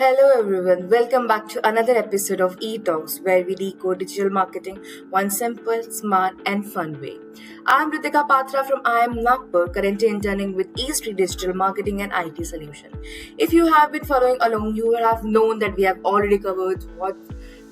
Hello everyone, welcome back to another episode of E-Talks where we decode digital marketing one simple, smart and fun way. I'm Ritika Patra from IIM Nagpur, currently interning with E-Street Digital Marketing and IT Solution. If you have been following along, you will have known that we have already covered what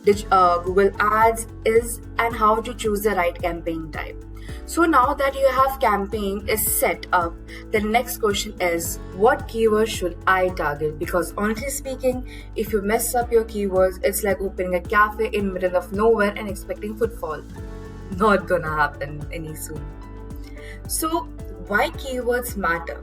Google Ads is and how to choose the right campaign type. So now that you have campaign is set up, the next question is what keyword should I target? Because honestly speaking, if you mess up your keywords, it's like opening a cafe in middle of nowhere and expecting footfall. Not gonna happen any soon. So why keywords matter?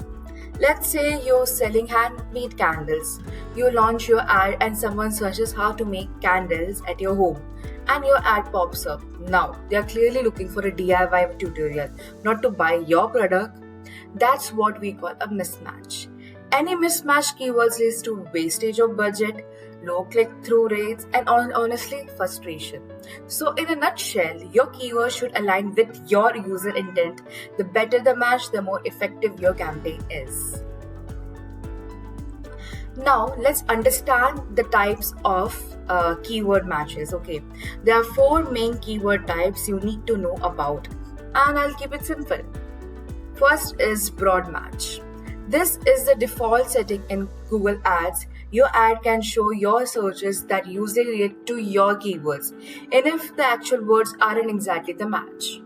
Let's say you're selling handmade candles. You launch your ad and someone searches how to make candles at your home and your ad pops up. Now, they are clearly looking for a DIY tutorial, not to buy your product. That's what we call a mismatch. Any mismatched keywords leads to wastage of budget, low click-through rates, and honestly, frustration. So, in a nutshell, your keyword should align with your user intent. The better the match, the more effective your campaign is. Now, let's understand the types of keyword matches. Okay, there are four main keyword types you need to know about, and I'll keep it simple. First is broad match. This is the default setting in Google Ads. Your ad can show your searches that usually relate to your keywords, and if the actual words aren't exactly the match.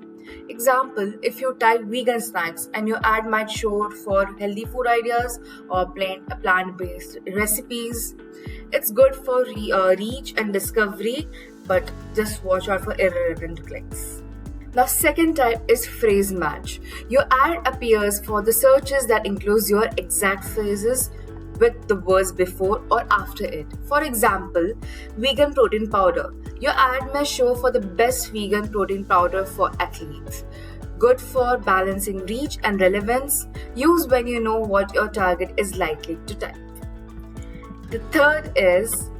Example, if you type vegan snacks and your ad might show for healthy food ideas or plant-based recipes, it's good for reach and discovery, but just watch out for irrelevant clicks. Now, second type is phrase match. Your ad appears for the searches that includes your exact phrases with the words before or after it. For example, vegan protein powder. Your ad may show for the best vegan protein powder for athletes. Good for balancing reach and relevance. Use when you know what your target is likely to type. The third is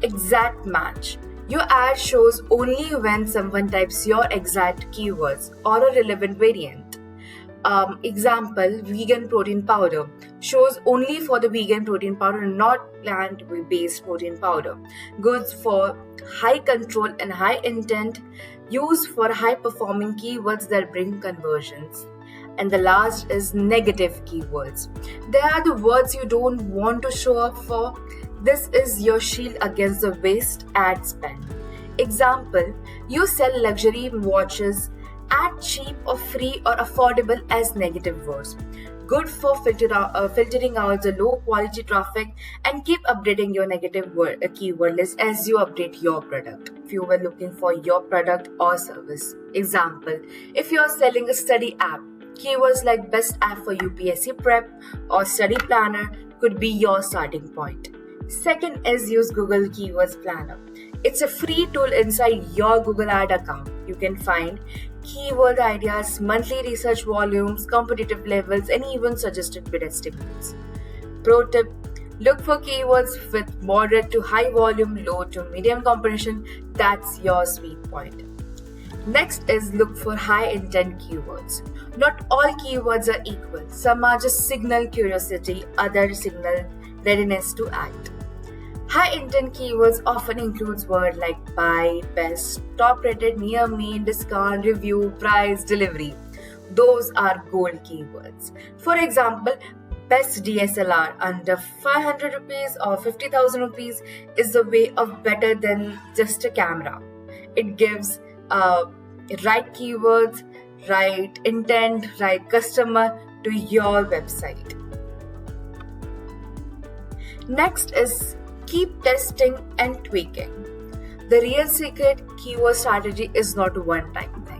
exact match. Your ad shows only when someone types your exact keywords or a relevant variant. Example, vegan protein powder shows only for the vegan protein powder, not plant-based protein powder. Good for high control and high intent, used for high-performing keywords that bring conversions. And the last is negative keywords. They are the words you don't want to show up for. This is your shield against the waste ad spend. Example, you sell luxury watches. Add cheap or free or affordable as negative words. Good for filtering out the low quality traffic, and keep updating your negative keyword list as you update your product. If you were looking for your product or service. Example, if you are selling a study app, keywords like best app for UPSC prep or study planner could be your starting point. Second is use Google Keywords Planner. It's a free tool inside your Google Ad account. You can find keyword ideas, monthly research volumes, competitive levels, and even suggested bid estimates. Pro tip, look for keywords with moderate to high volume, low to medium competition. That's your sweet point. Next is look for high intent keywords. Not all keywords are equal. Some are just signal curiosity, others signal readiness to act. High intent keywords often includes words like buy, best, top rated, near me, discount, review, price, delivery. Those are gold keywords. For example, best DSLR under 500 rupees or 50,000 rupees is the way of better than just a camera. It gives right keywords, right intent, right customer to your website. Next is keep testing and tweaking. The real secret keyword strategy is not a one-time thing.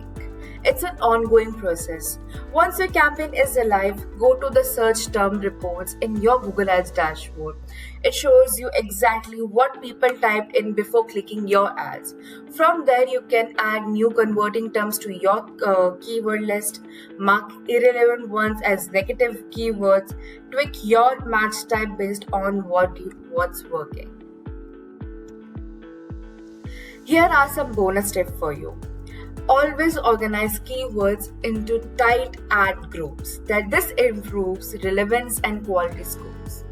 It's an ongoing process. Once your campaign is alive, go to the search term reports in your Google Ads dashboard. It shows you exactly what people typed in before clicking your ads. From there, you can add new converting terms to your keyword list, mark irrelevant ones as negative keywords, tweak your match type based on what's working. Here are some bonus tips for you. Always organize keywords into tight ad groups. This improves relevance and quality scores.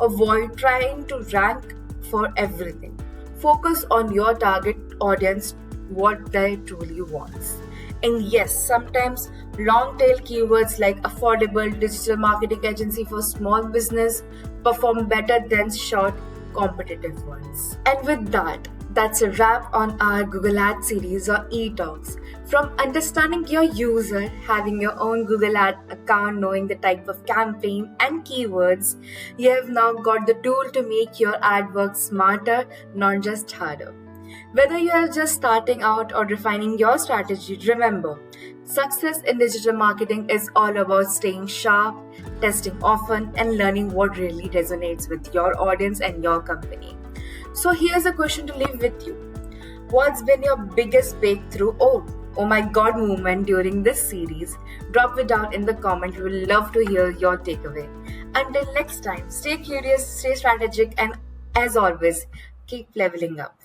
Avoid trying to rank for everything. Focus on your target audience, what they truly wants. And yes, sometimes long tail keywords like affordable digital marketing agency for small business perform better than short competitive ones. And with that, that's a wrap on our Google Ads series or eTalks. From understanding your user, having your own Google Ad account, knowing the type of campaign and keywords, you have now got the tool to make your ad work smarter, not just harder. Whether you are just starting out or refining your strategy, remember, success in digital marketing is all about staying sharp, testing often, and learning what really resonates with your audience and your company. So here's a question to leave with you. What's been your biggest breakthrough? Oh my god moment during this series? Drop it down in the comment. We will love to hear your takeaway. Until next time, stay curious, stay strategic, and as always, keep leveling up.